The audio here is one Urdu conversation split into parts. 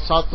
7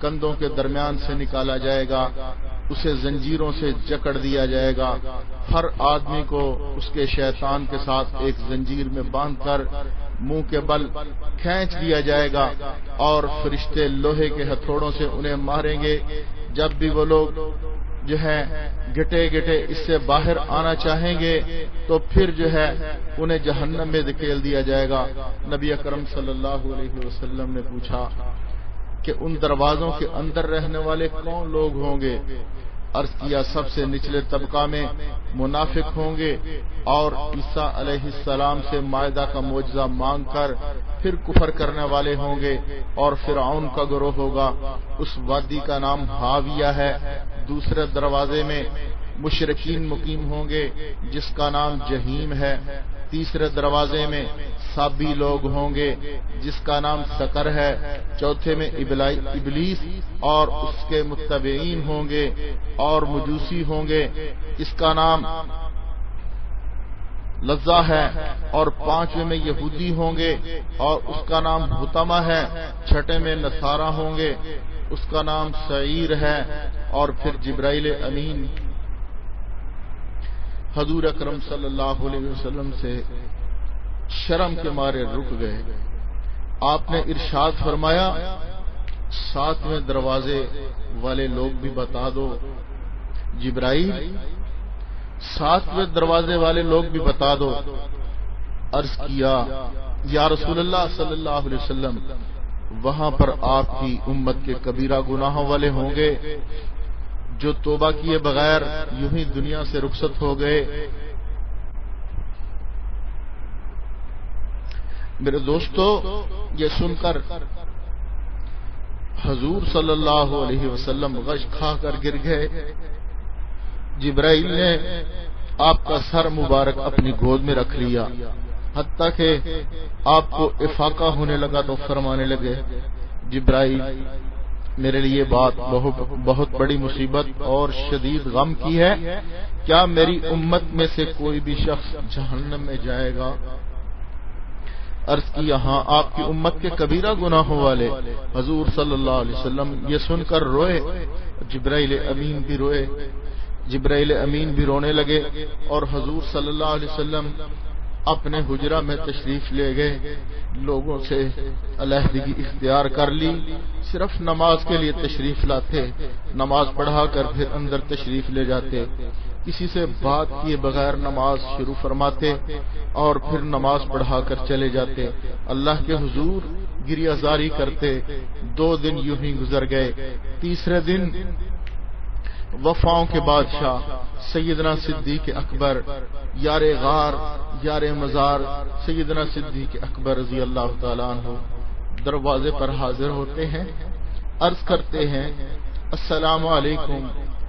کندھوں کے درمیان سے نکالا جائے گا، اسے زنجیروں سے جکڑ دیا جائے گا، ہر آدمی کو اس کے شیطان کے ساتھ ایک زنجیر میں باندھ کر منہ کے بل کھینچ دیا جائے گا، اور فرشتے لوہے کے ہتھوڑوں سے انہیں ماریں گے۔ جب بھی وہ لوگ جو ہے گٹے گٹے اس سے باہر آنا چاہیں گے تو پھر جو ہے انہیں جہنم میں دھکیل دیا جائے گا۔ نبی اکرم صلی اللہ علیہ وسلم نے پوچھا کہ ان دروازوں کے اندر رہنے والے کون لوگ ہوں گے؟ عرض کیا سب سے نچلے طبقہ میں منافق ہوں گے، اور عیسیٰ علیہ السلام سے مائدہ کا معجزہ مانگ کر پھر کفر کرنے والے ہوں گے، اور فرعون کا گروہ ہوگا۔ اس وادی کا نام ہاویہ ہے۔ دوسرے دروازے میں مشرکین مقیم ہوں گے جس کا نام جہیم ہے۔ تیسرے دروازے میں سابی لوگ ہوں گے جس کا نام سقر ہے۔ چوتھے میں ابلیس اور اس کے متبعین ہوں گے اور مجوسی ہوں گے، اس کا نام لظہ ہے۔ اور پانچویں میں یہودی ہوں گے اور اس کا نام حطمہ ہے۔ چھٹے میں نصارہ ہوں گے، اس کا نام سعیر ہے۔ اور پھر جبرائیل امین حضور اکرم صلی اللہ علیہ وسلم سے شرم کے مارے رک گئے۔ آپ نے ارشاد فرمایا، ساتویں دروازے والے لوگ بھی بتا دو۔ جبرائیل، ساتویں دروازے والے لوگ بھی بتا دو۔ عرض کیا، یا رسول اللہ صلی اللہ علیہ وسلم، وہاں پر آپ کی امت کے کبیرہ گناہوں والے ہوں گے جو توبہ کیے بغیر یوں ہی دنیا سے رخصت ہو گئے۔ میرے دوستو، یہ سن کر حضور صلی اللہ علیہ وسلم غش کھا کر گر گئے۔ جبرائیل نے آپ کا سر مبارک اپنی گود میں رکھ لیا، حتیٰ کہ آپ کو افاقہ ہونے لگا تو فرمانے لگے، جبرائیل، میرے لیے بات بہت بڑی مصیبت اور شدید غم کی ہے۔ کیا میری امت میں سے کوئی بھی شخص جہنم میں جائے گا؟ عرض کی، ہاں، آپ کی امت کے کبیرہ گناہوں والے۔ حضور صلی اللہ علیہ وسلم یہ سن کر روئے، جبرائیل امین بھی روئے۔ جبرائیل امین بھی رونے لگے اور حضور صلی اللہ علیہ وسلم اپنے حجرہ میں تشریف لے گئے۔ لوگوں سے علیحدگی اختیار کر لی، صرف نماز کے لیے تشریف لاتے، نماز پڑھا کر پھر اندر تشریف لے جاتے، کسی سے بات کیے بغیر نماز شروع فرماتے اور پھر نماز پڑھا کر چلے جاتے، اللہ کے حضور گریہ زاری کرتے۔ 2 دن یوں ہی گزر گئے۔ تیسرے دن وفاؤں کے بادشاہ سیدنا صدیق اکبر، یار غار یار مزار سیدنا صدیق اکبر رضی اللہ تعالیٰ عنہ دروازے پر حاضر ہوتے ہیں، عرض کرتے ہیں، السلام علیکم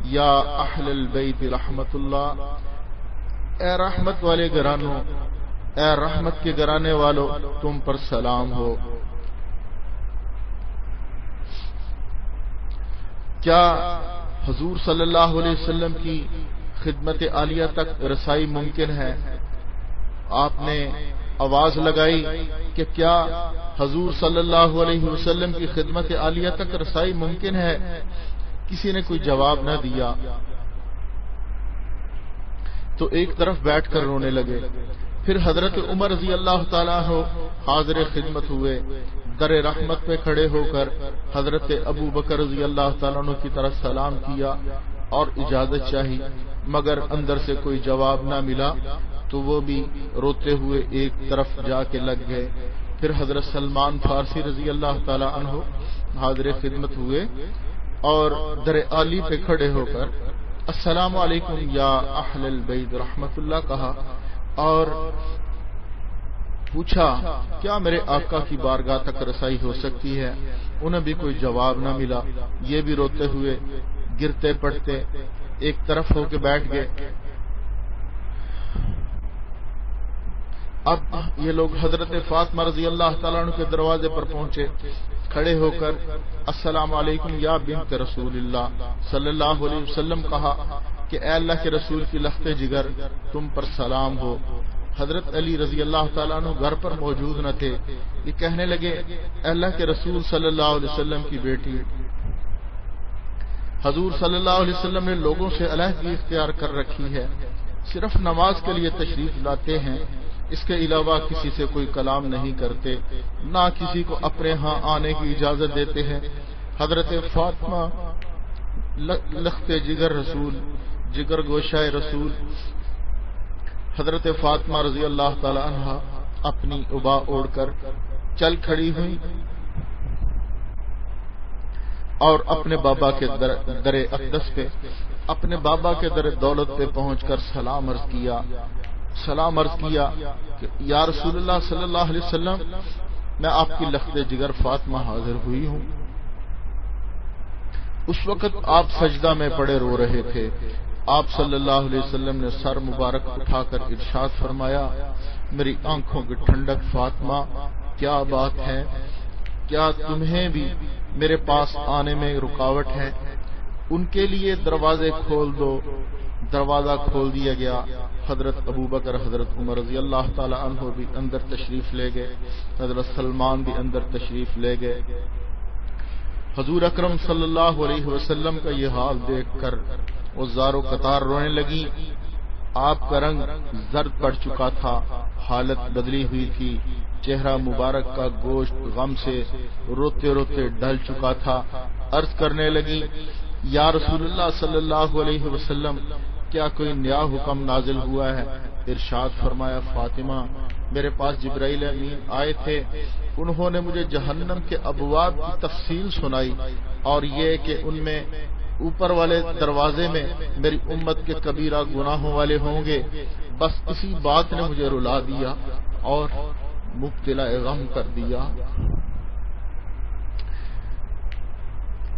یا اہل البیت رحمت اللہ، اے رحمت والے گھرانوں، اے رحمت کے گھرانے والوں، تم پر سلام ہو۔ کیا حضور صلی اللہ علیہ وسلم کی خدمت عالیہ تک رسائی ممکن ہے؟ آپ نے آواز لگائی کہ کیا حضور صلی اللہ علیہ وسلم کی خدمت عالیہ تک رسائی ممکن ہے؟ کسی نے کوئی جواب نہ دیا تو ایک طرف بیٹھ کر رونے لگے۔ پھر حضرت عمر رضی اللہ تعالیٰ عنہ حاضر خدمت ہوئے، در رحمت پہ کھڑے ہو کر حضرت ابو بکر رضی اللہ تعالیٰ عنہ کی طرف سلام کیا اور اجازت چاہی، مگر اندر سے کوئی جواب نہ ملا تو وہ بھی روتے ہوئے ایک طرف جا کے لگ گئے۔ پھر حضرت سلمان فارسی رضی اللہ تعالیٰ عنہ حاضر خدمت ہوئے اور در عالی پہ کھڑے ہو کر السلام علیکم یا اہل البیت رحمت اللہ کہا اور پوچھا، کیا میرے آقا کی بارگاہ تک رسائی ہو سکتی ہے؟ انہیں بھی کوئی جواب نہ ملا، یہ بھی روتے ہوئے گرتے پڑتے ایک طرف ہو کے بیٹھ گئے۔ اب یہ لوگ حضرت فاطمہ رضی اللہ تعالیٰ عنہ کے دروازے پر پہنچے، کھڑے ہو کر السلام علیکم یا بنت رسول اللہ صلی اللہ علیہ وسلم کہا کہ اے اللہ کے رسول کی لخت جگر، تم پر سلام ہو۔ حضرت علی رضی اللہ تعالیٰ عنہ گھر پر موجود نہ تھے، یہ کہنے لگے، اے اللہ کے رسول صلی اللہ علیہ وسلم کی بیٹی حضور صلی اللہ علیہ وسلم نے لوگوں سے علیحدگی اختیار کر رکھی ہے، صرف نماز کے لیے تشریف لاتے ہیں، اس کے علاوہ کسی سے کوئی کلام نہیں کرتے، نہ کسی کو اپنے ہاں آنے کی اجازت دیتے ہیں۔ حضرت فاطمہ لخت جگر رسول، جگر گوشہ رسول حضرت فاطمہ رضی اللہ تعالی عنہا اپنی عبا اوڑھ کر چل کھڑی ہوئی اور اپنے بابا کے در اقدس پہ، اپنے بابا کے در دولت پہ پہنچ کر سلام عرض کیا کہ یا رسول اللہ صلی اللہ علیہ وسلم، میں آپ کی لخت جگر فاطمہ حاضر ہوئی ہوں۔ اس وقت آپ سجدہ میں پڑے رو رہے تھے۔ آپ صلی اللہ علیہ وسلم نے سر مبارک اٹھا کر ارشاد فرمایا، میری آنکھوں کی ٹھنڈک فاطمہ، کیا بات ہے؟ کیا تمہیں بھی میرے پاس آنے میں رکاوٹ ہے؟ ان کے لیے دروازے کھول دو۔ دروازہ کھول دیا گیا۔ حضرت ابوبکر، حضرت عمر رضی اللہ تعالی عنہ بھی اندر تشریف لے گئے، حضرت سلمان بھی اندر تشریف لے گئے۔ حضور اکرم صلی اللہ علیہ وسلم کا یہ حال دیکھ کر وہ زارو قطار رونے لگی۔ آپ کا رنگ زرد پڑ چکا تھا، حالت بدلی ہوئی تھی، چہرہ مبارک کا گوشت غم سے روتے روتے ڈھل چکا تھا۔ عرض کرنے لگی، یا رسول اللہ صلی اللہ علیہ وسلم، کیا کوئی نیا حکم نازل ہوا ہے؟ ارشاد فرمایا، فاطمہ، میرے پاس جبرائیل امین آئے تھے، انہوں نے مجھے جہنم کے ابواب کی تفصیل سنائی، اور یہ کہ ان میں اوپر والے دروازے میں میری امت کے کبیرہ گناہوں والے ہوں گے۔ بس اسی بات نے مجھے رلا دیا اور مبتلا غم کر دیا۔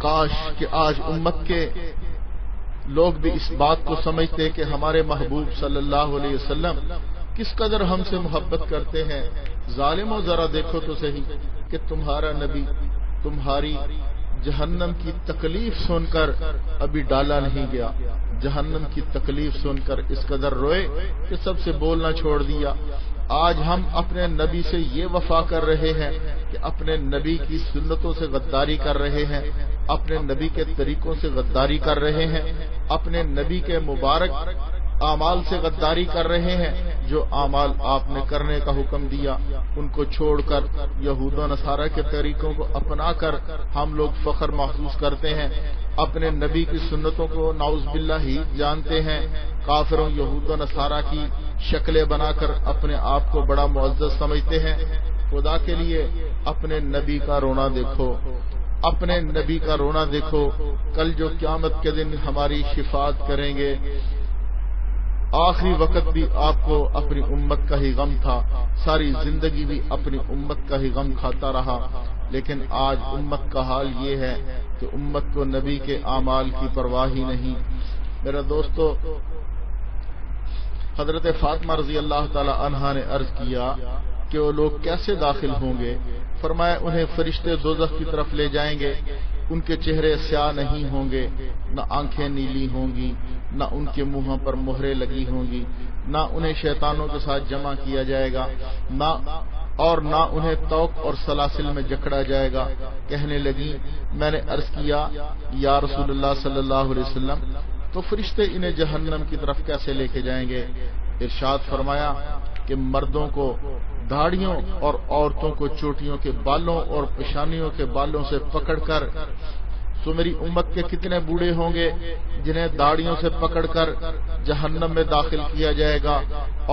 کاش کہ آج امت کے لوگ بھی اس بات کو سمجھتے کہ ہمارے محبوب صلی اللہ علیہ وسلم کس قدر ہم سے محبت کرتے ہیں۔ ظالموں، ذرا دیکھو تو صحیح کہ تمہارا نبی تمہاری جہنم کی تکلیف سن کر ابھی ڈالا نہیں گیا، جہنم کی تکلیف سن کر اس قدر روئے کہ سب سے بولنا چھوڑ دیا۔ آج ہم اپنے نبی سے یہ وفا کر رہے ہیں کہ اپنے نبی کی سنتوں سے غداری کر رہے ہیں، اپنے نبی کے طریقوں سے غداری کر رہے ہیں، اپنے نبی کے مبارک اعمال سے غداری کر رہے ہیں۔ جو اعمال آپ نے کرنے کا حکم دیا ان کو چھوڑ کر یہود و نصارہ کے طریقوں کو اپنا کر ہم لوگ فخر محسوس کرتے ہیں، اپنے نبی کی سنتوں کو نعوذ باللہ ہی جانتے ہیں، کافروں یہود و نصارہ کی شکلیں بنا کر اپنے آپ کو بڑا معزز سمجھتے ہیں۔ خدا کے لیے اپنے نبی کا رونا دیکھو، اپنے نبی کا رونا دیکھو۔ کل جو قیامت کے دن ہماری شفاعت کریں گے، آخری وقت بھی آپ کو اپنی امت کا ہی غم تھا، ساری زندگی بھی اپنی امت کا ہی غم کھاتا رہا، لیکن آج امت کا حال یہ ہے کہ امت کو نبی کے اعمال کی پرواہ ہی نہیں۔ میرا دوستو، حضرت فاطمہ رضی اللہ تعالی عنہا نے عرض کیا کہ وہ لوگ کیسے داخل ہوں گے؟ فرمایا، انہیں فرشتے دوزخ کی طرف لے جائیں گے، ان کے چہرے سیاہ نہیں ہوں گے، نہ آنکھیں نیلی ہوں گی، نہ ان کے منہوں پر مہریں لگی ہوں گی، نہ انہیں شیطانوں کے ساتھ جمع کیا جائے گا، نہ انہیں توق اور سلاسل میں جکڑا جائے گا۔ کہنے لگی، میں نے عرض کیا، یا رسول اللہ صلی اللہ علیہ وسلم، تو فرشتے انہیں جہنم کی طرف کیسے لے کے جائیں گے؟ ارشاد فرمایا کہ مردوں کو داڑھیوں اور عورتوں کو چوٹیوں کے بالوں اور پیشانیوں کے بالوں سے پکڑ کر، سو میری امت کے کتنے بوڑھے ہوں گے جنہیں داڑھیوں سے پکڑ کر جہنم میں داخل کیا جائے گا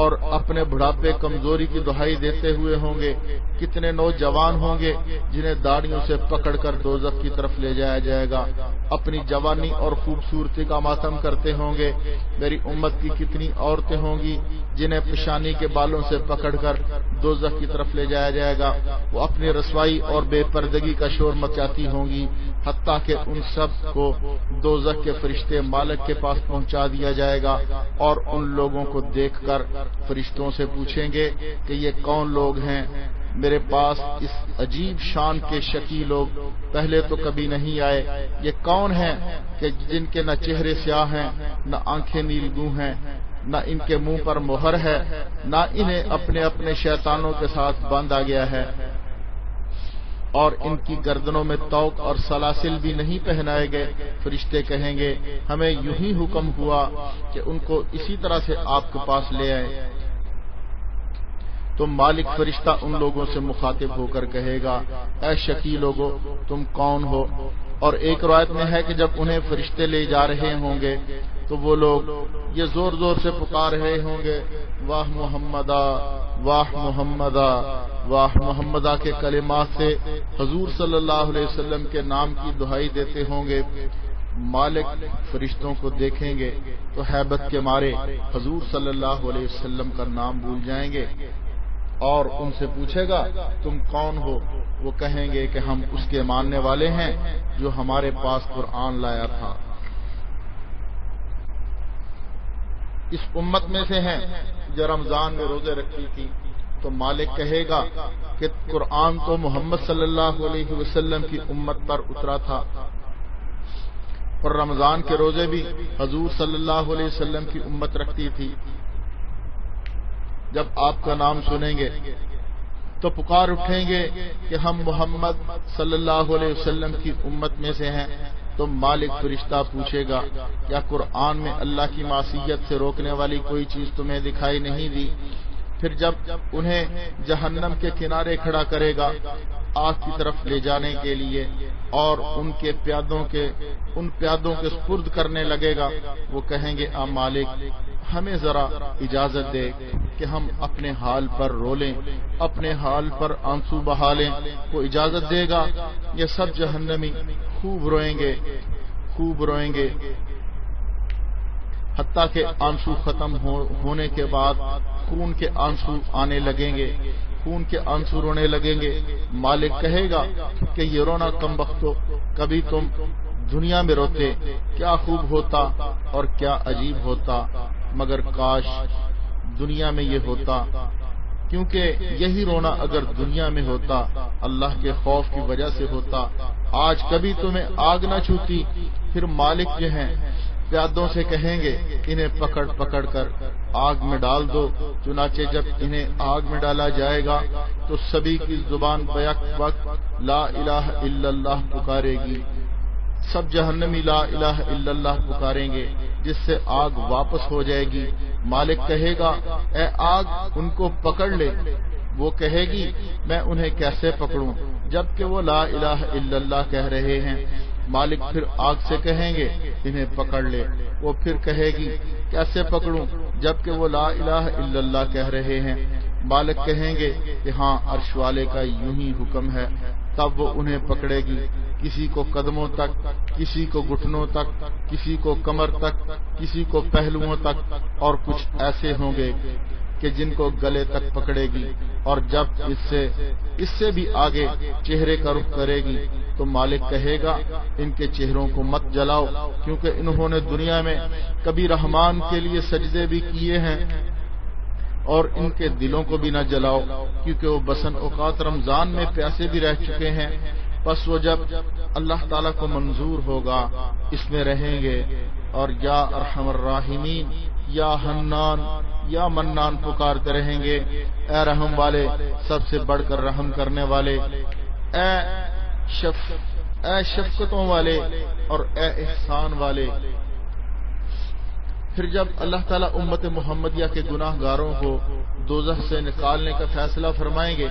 اور اپنے بڑھاپے کمزوری کی دہائی دیتے ہوئے ہوں گے، کتنے نوجوان ہوں گے جنہیں داڑھیوں سے پکڑ کر دوزخ کی طرف لے جایا جائے گا، اپنی جوانی اور خوبصورتی کا ماتم کرتے ہوں گے۔ میری امت کی کتنی عورتیں ہوں گی جنہیں پیشانی کے بالوں سے پکڑ کر دوزخ کی طرف لے جایا جائے گا، وہ اپنی رسوائی اور بے پردگی کا شور مچاتی ہوں گی، حتیٰ کہ ان سب کو دوزخ کے فرشتے مالک کے پاس پہنچا دیا جائے گا، اور ان لوگوں کو دیکھ کر فرشتوں سے پوچھیں گے کہ یہ کون لوگ ہیں؟ میرے پاس اس عجیب شان کے شکی لوگ پہلے تو کبھی نہیں آئے، یہ کون ہیں کہ جن کے نہ چہرے سیاہ ہیں، نہ آنکھیں نیلگوں ہیں، نہ ان کے منہ پر مہر ہے، نہ انہیں اپنے اپنے شیطانوں کے ساتھ باندھا گیا ہے۔ اور ان کی گردنوں میں توق اور سلاسل بھی نہیں پہنائے گئے۔ فرشتے کہیں گے ہمیں یوں ہی حکم ہوا کہ ان کو اسی طرح سے آپ کے پاس لے آئے۔ تو مالک فرشتہ ان لوگوں سے مخاطب ہو کر کہے گا اے شقی لوگو تم کون ہو؟ اور ایک روایت میں ہے کہ جب انہیں فرشتے لے جا رہے ہوں گے تو وہ لوگ یہ زور زور سے پکار رہے ہوں گے واہ محمدہ واہ محمدہ واہ محمدہ کے کلمات سے حضور صلی اللہ علیہ وسلم کے نام کی دہائی دیتے ہوں گے۔ مالک فرشتوں کو دیکھیں گے تو ہیبت کے مارے حضور صلی اللہ علیہ وسلم کا نام بھول جائیں گے اور ان سے پوچھے گا تم کون ہو؟ وہ کہیں گے کہ ہم اس کے ماننے والے ہیں جو ہمارے پاس قرآن لایا تھا، اس امت میں سے ہیں جو رمضان میں روزے رکھی تھی۔ تو مالک کہے گا کہ قرآن تو محمد صلی اللہ علیہ وسلم کی امت پر اترا تھا اور رمضان کے روزے بھی حضور صلی اللہ علیہ وسلم کی امت رکھتی تھی۔ جب آپ کا نام سنیں گے تو پکار اٹھیں گے کہ ہم محمد صلی اللہ علیہ وسلم کی امت میں سے ہیں۔ تو مالک فرشتہ پوچھے گا کیا قرآن میں اللہ کی معصیت سے روکنے والی کوئی چیز تمہیں دکھائی نہیں دی؟ پھر جب انہیں جہنم کے کنارے کھڑا کرے گا آگ کی طرف لے جانے کے لیے اور ان پیادوں کے سپرد کرنے لگے گا، وہ کہیں گے آ مالک ہمیں ذرا اجازت دے کہ ہم اپنے حال پر رو لیں، اپنے حال پر آنسو بہا لیں۔ وہ اجازت دے گا، یہ سب جہنمی خوب روئیں گے حتیٰ کہ آنسو ختم ہونے کے بعد خون کے آنسو آنے لگیں گے، خون کے آنسو رونے لگیں گے۔ مالک کہے گا کہ یہ رونا کم بختو، کبھی تم دنیا میں روتے، کیا خوب ہوتا اور کیا عجیب ہوتا، مگر کاش دنیا میں یہ ہوتا، کیونکہ یہی رونا اگر دنیا میں ہوتا اللہ کے خوف کی وجہ سے ہوتا، آج کبھی تمہیں آگ نہ چھوتی۔ پھر مالک جو ہیں پیادوں سے کہیں گے انہیں پکڑ پکڑ کر آگ میں ڈال دو۔ چنانچہ جب انہیں آگ میں ڈالا جائے گا تو سبھی کی زبان بیک وقت لا الہ الا اللہ پکارے گی، سب جہنمی لا الہ الا اللہ پکاریں گے، جس سے آگ واپس ہو جائے گی۔ مالک کہے گا اے آگ ان کو پکڑ لے۔ وہ کہے گی میں انہیں کیسے پکڑوں جبکہ وہ لا الہ الا اللہ کہہ رہے ہیں۔ مالک پھر آگ سے کہیں گے انہیں پکڑ لے۔ وہ پھر کہے گی کیسے پکڑوں جبکہ وہ لا الہ الا اللہ کہہ رہے ہیں۔ مالک کہیں گے کہ ہاں عرش والے کا یوں ہی حکم ہے۔ تب وہ انہیں پکڑے گی، کسی کو قدموں تک، کسی کو گھٹنوں تک، کسی کو کمر تک، کسی کو پہلوؤں تک، اور کچھ ایسے ہوں گے کہ جن کو گلے تک پکڑے گی، اور جب اس سے بھی آگے چہرے کا رخ کرے گی تو مالک کہے گا ان کے چہروں کو مت جلاؤ، کیونکہ انہوں نے دنیا میں کبھی رحمان کے لیے سجدے بھی کیے ہیں، اور ان کے دلوں کو بھی نہ جلاؤ کیونکہ وہ بسن اوقات رمضان میں پیاسے بھی رہ چکے ہیں۔ پس وہ جب اللہ تعالیٰ کو منظور ہوگا اس میں رہیں گے، اور یا ارحم الراحمین، یا حنان، یا منان پکارتے رہیں گے، اے رحم والے، سب سے بڑھ کر رحم کرنے والے، اے شفقتوں والے اور اے احسان والے۔ پھر جب اللہ تعالیٰ امت محمدیہ کے گناہ گاروں کو دوزخ سے نکالنے کا فیصلہ فرمائیں گے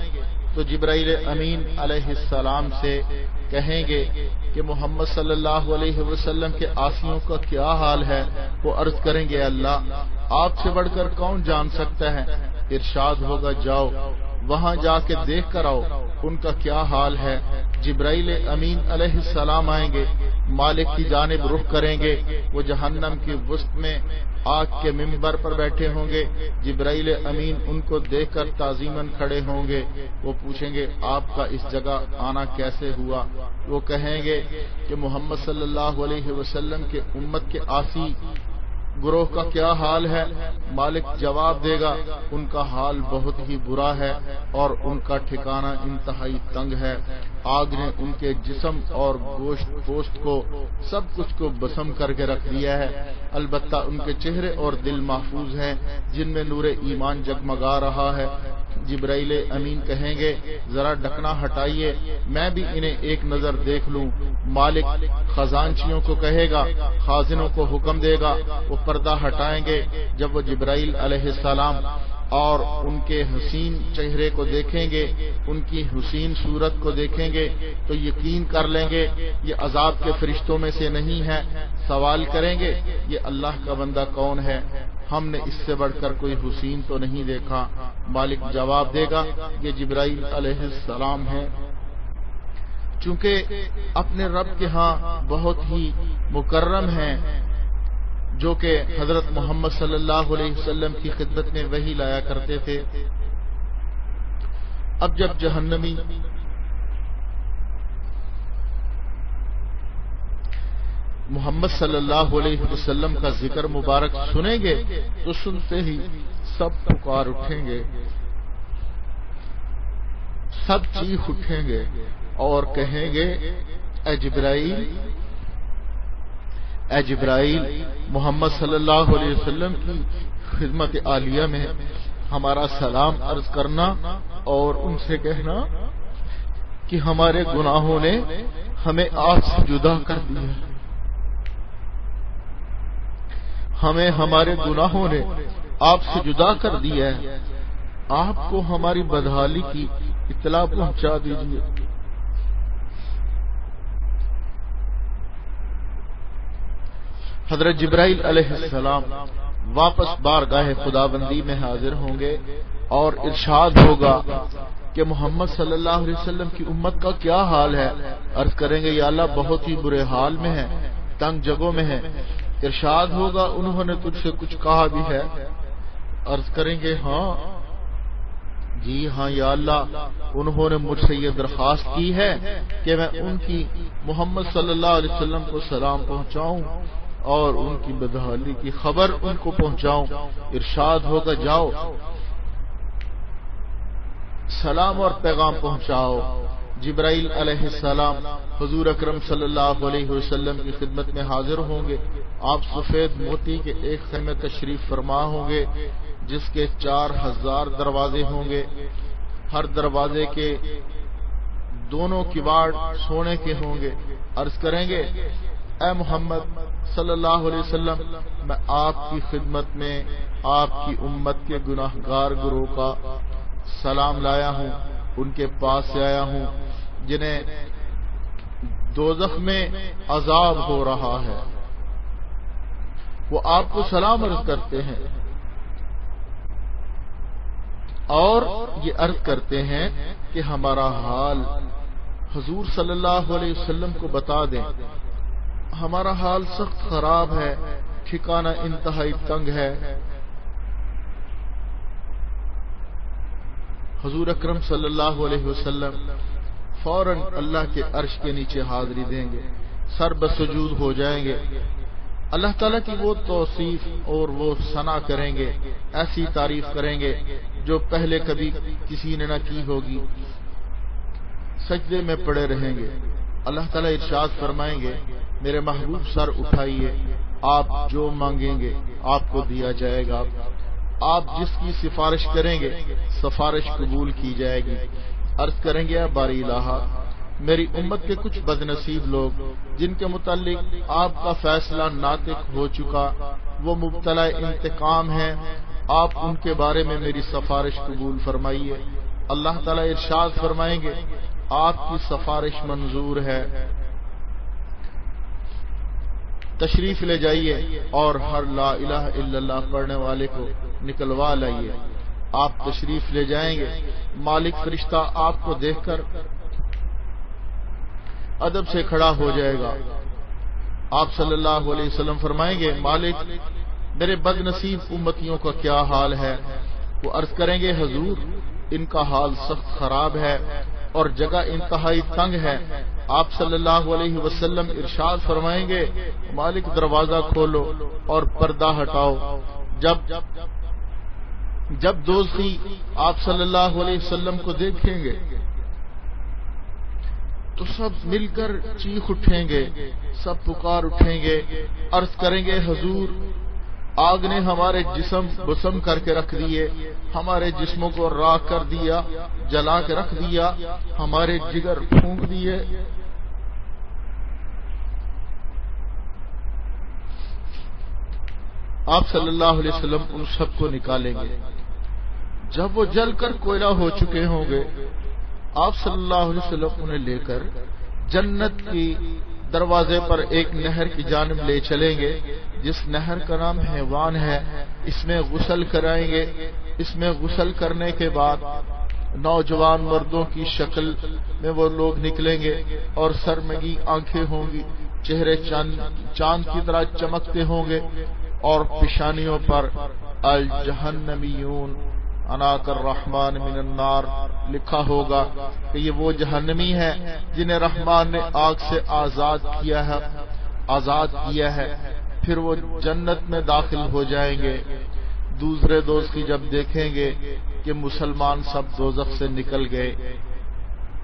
تو جبرائیل امین علیہ السلام سے کہیں گے کہ محمد صلی اللہ علیہ وسلم کے عاصیوں کا کیا حال ہے؟ وہ عرض کریں گے اللہ آپ سے بڑھ کر کون جان سکتا ہے؟ ارشاد ہوگا جاؤ وہاں جا کے دیکھ کر آؤ ان کا کیا حال ہے۔ جبرائیل امین علیہ السلام آئیں گے، مالک کی جانب رخ کریں گے، وہ جہنم کی وسط میں آگ کے ممبر پر بیٹھے ہوں گے۔ جبرائیل امین ان کو دیکھ کر تعظیماً کھڑے ہوں گے۔ وہ پوچھیں گے آپ کا اس جگہ آنا کیسے ہوا؟ وہ کہیں گے کہ محمد صلی اللہ علیہ وسلم کے امت کے عاصی گروہ کا کیا حال ہے؟ مالک جواب دے گا ان کا حال بہت ہی برا ہے اور ان کا ٹھکانہ انتہائی تنگ ہے۔ آگ نے ان کے جسم اور گوشت کو سب کچھ کو بسم کر کے رکھ دیا ہے، البتہ ان کے چہرے اور دل محفوظ ہیں جن میں نور ایمان جگمگا رہا ہے۔ جبرائیل امین کہیں گے ذرا ڈھکنا ہٹائیے میں بھی انہیں ایک نظر دیکھ لوں۔ مالک خزانچیوں کو کہے گا، خازنوں کو حکم دے گا، وہ پردہ ہٹائیں گے۔ جب وہ جبرائیل علیہ السلام اور ان کے حسین چہرے کو دیکھیں گے، ان کی حسین صورت کو دیکھیں گے تو یقین کر لیں گے یہ عذاب کے فرشتوں میں سے نہیں ہے۔ سوال کریں گے یہ اللہ کا بندہ کون ہے؟ ہم نے اس سے بڑھ کر کوئی حسین تو نہیں دیکھا۔ مالک جواب دے گا یہ جبرائیل علیہ السلام ہے۔ چونکہ اپنے رب کے ہاں بہت ہی مکرم ہیں، جو کہ حضرت محمد صلی اللہ علیہ وسلم کی خدمت میں وحی لایا کرتے تھے۔ اب جب جہنمی محمد صلی اللہ علیہ وسلم کا ذکر مبارک سنیں گے تو سنتے ہی سب پکار اٹھیں گے، سب چیخ اٹھیں گے اور کہیں گے اے جبرائیل محمد صلی اللہ علیہ وسلم کی خدمت عالیہ میں ہمارا سلام عرض کرنا اور ان سے کہنا کہ ہمارے گناہوں نے ہمیں آپ سے جدا کر دیا، ہمیں ہمارے گناہوں نے آپ سے جدا کر دیا ہے، آپ کو ہماری بدحالی کی اطلاع پہنچا دیجیے۔ حضرت جبرائیل علیہ السلام واپس بارگاہ خداوندی میں حاضر ہوں گے اور ارشاد ہوگا کہ محمد صلی اللہ علیہ وسلم کی امت کا کیا حال ہے؟ عرض کریں گے یا اللہ بہت ہی برے حال میں ہے، تنگ جگہوں میں ہے۔ ارشاد ہوگا انہوں نے تجھ سے کچھ کہا بھی ہے؟ عرض کریں گے ہاں جی ہاں یا اللہ، انہوں نے مجھ سے یہ درخواست کی ہے کہ میں ان کی محمد صلی اللہ علیہ وسلم کو سلام پہنچاؤں اور ان کی بدحالی کی خبر ان کو پہنچاؤں۔ ارشاد ہوگا جاؤ سلام اور پیغام پہنچاؤ۔ جبرائیل علیہ السلام حضور اکرم صلی اللہ علیہ وسلم کی خدمت میں حاضر ہوں گے۔ آپ سفید موتی کے ایک خیمے تشریف فرما ہوں گے جس کے 4000 دروازے ہوں گے، ہر دروازے کے دونوں کواڑ سونے کے ہوں گے۔ عرض کریں گے اے محمد صلی اللہ علیہ وسلم میں آپ کی خدمت میں آپ کی امت کے گناہگار گروہ کا سلام لایا ہوں، ان کے پاس سے آیا ہوں جنہیں دوزخ میں عذاب ہو رہا ہے، وہ آپ کو سلام عرض کرتے ہیں اور یہ عرض کرتے ہیں کہ ہمارا حال حضور صلی اللہ علیہ وسلم کو بتا دیں، ہمارا حال سخت خراب ہے، ٹھکانہ انتہائی تنگ ہے۔ حضور اکرم صلی اللہ علیہ وسلم فوراً اللہ کے عرش کے نیچے حاضری دیں گے، سر بسجود ہو جائیں گے، اللہ تعالیٰ کی وہ توصیف اور وہ ثنا کریں گے، ایسی تعریف کریں گے جو پہلے کبھی کسی نے نہ کی ہوگی، سجدے میں پڑے رہیں گے۔ اللہ تعالیٰ ارشاد فرمائیں گے میرے محبوب سر اٹھائیے، آپ جو مانگیں گے آپ کو دیا جائے گا، آپ جس کی سفارش کریں گے سفارش قبول کی جائے گی۔ عرض کریں گے باری الہ میری امت کے کچھ بد نصیب لوگ جن کے متعلق آپ کا فیصلہ ناطق ہو چکا، وہ مبتلا انتقام ہیں، آپ ان کے بارے میں میری سفارش قبول فرمائیے۔ اللہ تعالیٰ ارشاد فرمائیں گے آپ کی سفارش منظور ہے، تشریف لے جائیے اور ہر لا الہ الا اللہ پڑھنے والے کو نکلوا لائیے۔ آپ تشریف لے جائیں گے، مالک فرشتہ آپ کو دیکھ کر ادب سے کھڑا ہو جائے گا۔ آپ صلی اللہ علیہ وسلم فرمائیں گے مالک میرے بد نصیب امتیوں کا کیا حال ہے؟ وہ عرض کریں گے حضور ان کا حال سخت خراب ہے اور جگہ انتہائی تنگ ہے۔ آپ صلی اللہ علیہ وسلم ارشاد فرمائیں گے مالک دروازہ کھولو اور پردہ ہٹاؤ۔ جب دوزخی آپ صلی اللہ علیہ وسلم کو دیکھیں گے تو سب مل کر چیخ اٹھیں گے، سب پکار اٹھیں گے، عرض کریں گے حضور آگ نے ہمارے جسم بسم کر کے رکھ دیے، ہمارے جسموں کو راکھ کر دیا، جلا کے رکھ دیا، ہمارے جگر پھونک دیے۔ آپ صلی اللہ علیہ وسلم ان سب کو نکالیں گے۔ جب وہ جل کر کوئلہ ہو چکے ہوں گے، آپ صلی اللہ علیہ وسلم انہیں لے کر جنت کی دروازے پر ایک نہر کی جانب لے چلیں گے، جس نہر کا نام حیوان ہے۔ اس میں غسل کرائیں گے۔ اس میں غسل کرنے کے بعد نوجوان مردوں کی شکل میں وہ لوگ نکلیں گے اور سرمگی آنکھیں ہوں گی، چہرے چاند کی طرح چمکتے ہوں گے، اور پیشانیوں پر الجہنمیون اناک الرحمن من النار لکھا ہوگا کہ یہ وہ جہنمی ہے جنہیں رحمان نے آگ سے آزاد کیا ہے۔ پھر وہ جنت میں داخل ہو جائیں گے۔ دوسرے دوستی جب دیکھیں گے کہ مسلمان سب دوزخ سے نکل گئے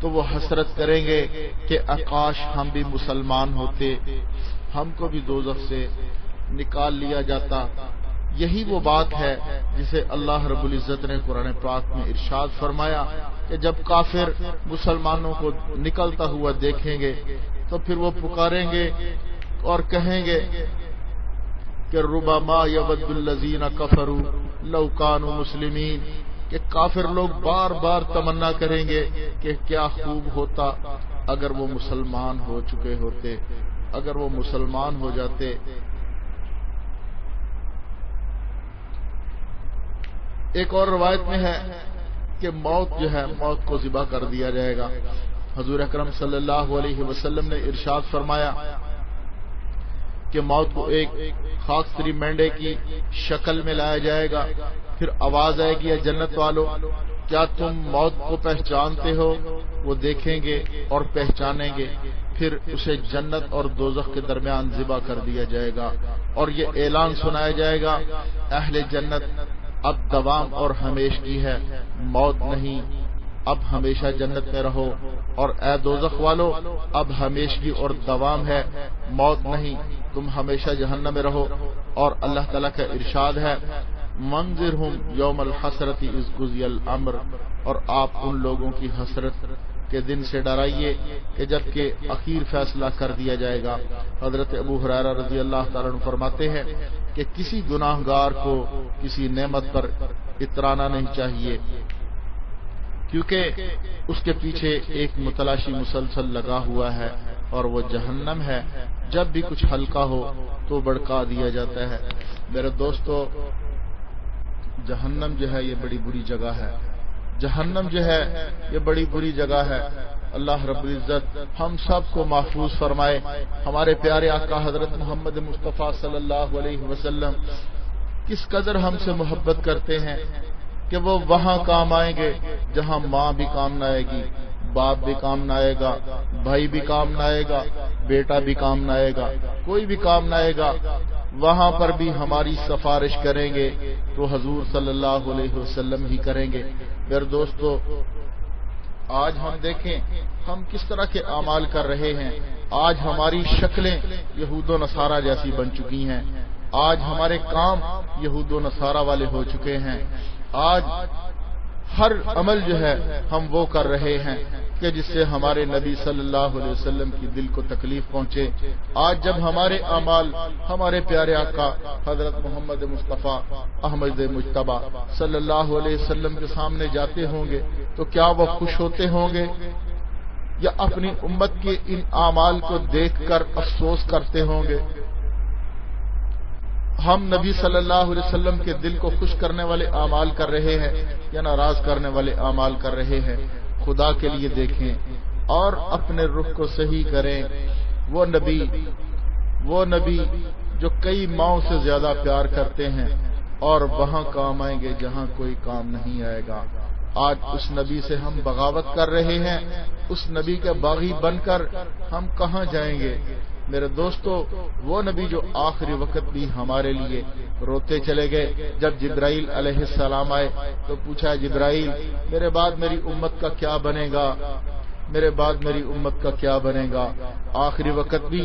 تو وہ حسرت کریں گے کہ اکاش ہم بھی مسلمان ہوتے، ہم کو بھی دوزخ سے نکال لیا جاتا۔ یہی وہ بات ہے جسے اللہ رب العزت نے قرآن پاک میں ارشاد فرمایا کہ جب کافر مسلمانوں کو نکلتا ہوا دیکھیں گے تو پھر وہ پکاریں گے اور کہیں گے کہ ربما یود الذین کفروا لو کانوا مسلمین، کہ کافر لوگ بار بار تمنا کریں گے کہ کیا خوب ہوتا اگر وہ مسلمان ہو چکے ہوتے، اگر وہ مسلمان ہو جاتے۔ ایک اور روایت میں ہے کہ موت جو ہے، موت کو ذبح کر دیا جائے گا۔ حضور اکرم صلی اللہ علیہ وسلم نے ارشاد فرمایا کہ موت کو ایک خاکستری مینڈے کی شکل میں لایا جائے گا، پھر آواز آئے گی، اے جنت والو کیا تم موت کو پہچانتے ہو؟ وہ دیکھیں گے اور پہچانیں گے، پھر اسے جنت اور دوزخ کے درمیان ذبح کر دیا جائے گا، اور یہ اعلان سنایا جائے گا، اہل جنت اب دوام اور ہمیشگی ہے، موت نہیں، اب ہمیشہ جنت میں رہو، اور اے دوزخ والو اب ہمیشگی اور دوام ہے، موت نہیں، تم ہمیشہ جہنم میں رہو۔ اور اللہ تعالیٰ کا ارشاد ہے منذرہم یوم الحسرت اذ قضی الامر، اور آپ ان لوگوں کی حسرت کے دن سے ڈرائیے کہ جب کہ اخیر فیصلہ کر دیا جائے گا۔ حضرت ابو ہریرہ رضی اللہ تعالیٰ عنہ فرماتے ہیں کہ کسی گناہ گار کو کسی نعمت پر اترانا نہیں چاہیے، کیونکہ اس کے پیچھے ایک متلاشی مسلسل لگا ہوا ہے اور وہ جہنم ہے۔ جب بھی کچھ ہلکا ہو تو بڑکا دیا جاتا ہے۔ میرے دوستو، جہنم جو ہے یہ بڑی بری جگہ ہے، جہنم جو ہے یہ بڑی بری جگہ ہے۔ اللہ رب العزت ہم سب کو محفوظ فرمائے۔ ہمارے پیارے آقا حضرت محمد مصطفیٰ صلی اللہ علیہ وسلم کس قدر ہم سے محبت کرتے ہیں کہ وہ وہاں کام آئیں گے جہاں ماں بھی کام نہ آئے گی، باپ بھی کام نہ آئے گا، بھائی بھی کام نہ آئے گا، بیٹا بھی کام نہ آئے گا، کوئی بھی کام نہ آئے گا۔ وہاں پر بھی ہماری سفارش کریں گے تو حضور صلی اللہ علیہ وسلم ہی کریں گے۔ میرے دوستو، آج ہم دیکھیں ہم کس طرح کے اعمال کر رہے ہیں۔ آج ہماری شکلیں یہود و نصارہ جیسی بن چکی ہیں، آج ہمارے کام یہود و نصارہ والے ہو چکے ہیں، آج ہر عمل جو ہے ہم وہ کر رہے ہیں کہ جس سے ہمارے نبی صلی اللہ علیہ وسلم کی دل کو تکلیف پہنچے۔ آج جب ہمارے اعمال ہمارے پیارے آقا حضرت محمد مصطفیٰ احمد مجتبیٰ صلی اللہ علیہ وسلم کے سامنے جاتے ہوں گے تو کیا وہ خوش ہوتے ہوں گے یا اپنی امت کے ان اعمال کو دیکھ کر افسوس کرتے ہوں گے؟ ہم نبی صلی اللہ علیہ وسلم کے دل کو خوش کرنے والے اعمال کر رہے ہیں یا ناراض کرنے والے اعمال کر رہے ہیں؟ خدا کے لیے دیکھیں اور اپنے رخ کو صحیح کریں۔ وہ نبی جو کئی ماؤں سے زیادہ پیار کرتے ہیں اور وہاں کام آئیں گے جہاں کوئی کام نہیں آئے گا۔ آج اس نبی سے ہم بغاوت کر رہے ہیں، اس نبی کے باغی بن کر ہم کہاں جائیں گے؟ میرے دوستو، وہ نبی جو آخری وقت بھی ہمارے لیے روتے چلے گئے۔ جب جبرائیل علیہ السلام آئے تو پوچھا، جبرائیل میرے بعد میری امت کا کیا بنے گا؟ میرے بعد میری امت کا کیا بنے گا؟ آخری وقت بھی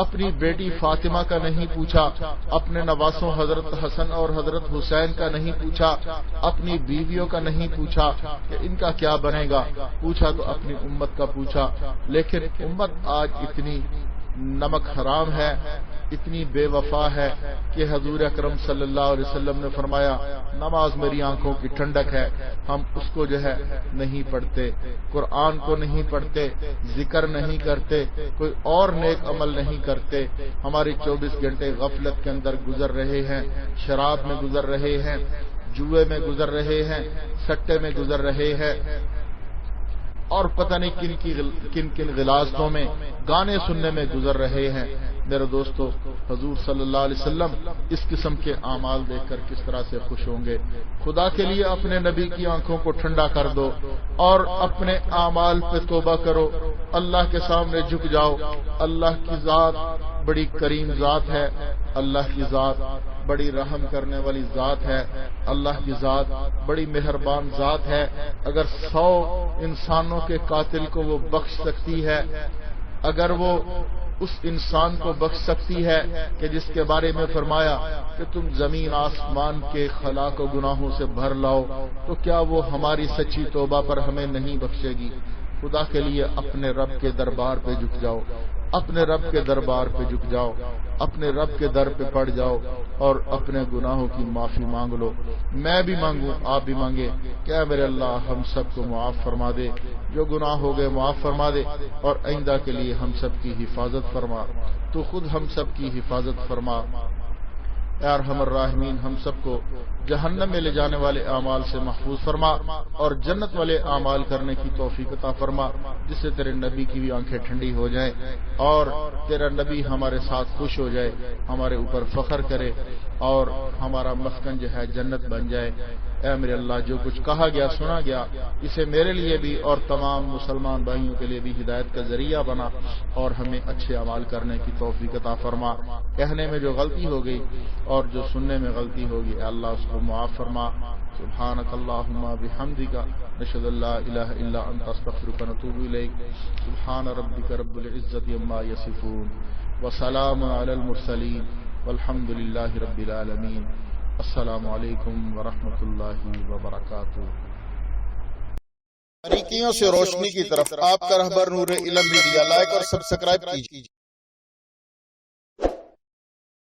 اپنی بیٹی فاطمہ کا نہیں پوچھا، اپنے نواسوں حضرت حسن اور حضرت حسین کا نہیں پوچھا، اپنی بیویوں کا نہیں پوچھا کہ ان کا کیا بنے گا، پوچھا تو اپنی امت کا پوچھا۔ لیکن امت آج اتنی نمک حرام ہے، اتنی بے وفا ہے کہ حضور اکرم صلی اللہ علیہ وسلم نے فرمایا نماز میری آنکھوں کی ٹھنڈک ہے، ہم اس کو جو ہے نہیں پڑھتے، قرآن کو نہیں پڑھتے، ذکر نہیں کرتے، کوئی اور نیک عمل نہیں کرتے، ہماری 24 گھنٹے غفلت کے اندر گزر رہے ہیں، شراب میں گزر رہے ہیں، جوئے میں گزر رہے ہیں، سٹے میں گزر رہے ہیں، اور پتہ نہیں کن کن غلاظتوں میں گانے سننے میں گزر رہے ہیں۔ میرے دوستو، حضور صلی اللہ علیہ وسلم اس قسم کے اعمال دیکھ کر کس طرح سے خوش ہوں گے۔ خدا کے لیے اپنے نبی کی آنکھوں کو ٹھنڈا کر دو اور اپنے اعمال پہ توبہ کرو، اللہ کے سامنے جھک جاؤ۔ اللہ کی ذات بڑی کریم ذات ہے، اللہ کی ذات بڑی رحم کرنے والی ذات ہے، اللہ کی ذات بڑی مہربان ذات ہے۔ اگر 100 انسانوں کے قاتل کو وہ بخش سکتی ہے، اگر وہ اس انسان کو بخش سکتی ہے کہ جس کے بارے میں فرمایا کہ تم زمین آسمان کے خلا کو گناہوں سے بھر لاؤ، تو کیا وہ ہماری سچی توبہ پر ہمیں نہیں بخشے گی؟ خدا کے لیے اپنے رب کے دربار پہ جھک جاؤ، اپنے رب کے دربار پہ جھک جاؤ، اپنے رب کے در پہ پڑ جاؤ اور اپنے گناہوں کی معافی مانگ لو۔ میں بھی مانگوں، آپ بھی مانگے، کیا میرے اللہ ہم سب کو معاف فرما دے، جو گناہ ہو گئے معاف فرما دے، اور آئندہ کے لیے ہم سب کی حفاظت فرما، تو خود ہم سب کی حفاظت فرما۔ اے ارحم الراحمین، ہم سب کو جہنم میں لے جانے والے اعمال سے محفوظ فرما اور جنت والے اعمال کرنے کی توفیق عطا فرما، جس سے تیرے نبی کی بھی آنکھیں ٹھنڈی ہو جائیں اور تیرا نبی ہمارے ساتھ خوش ہو جائے، ہمارے اوپر فخر کرے اور ہمارا مسکن جو ہے جنت بن جائے۔ اے میرے اللہ، جو کچھ کہا گیا سنا گیا اسے میرے لیے بھی اور تمام مسلمان بھائیوں کے لیے بھی ہدایت کا ذریعہ بنا اور ہمیں اچھے اعمال کرنے کی توفیق عطا فرما۔ کہنے میں جو غلطی ہو گئی اور جو سننے میں غلطی ہوگی اے اللہ اس کو معاف فرما۔ سبحانک اللہم بحمدک، نشہد ان لا الہ الا انت، استغفرک ونتوب الیک۔ سبحان ربک رب العزت عما یصفون، وسلام علی المرسلین، والحمد للہ رب العالمین۔ السلام علیکم ورحمۃ اللہ وبرکاتہ۔ باریکیوں سے روشنی کی طرف آپ کا رہبر نور علم میڈیا، لائک اور سبسکرائب کیجیے۔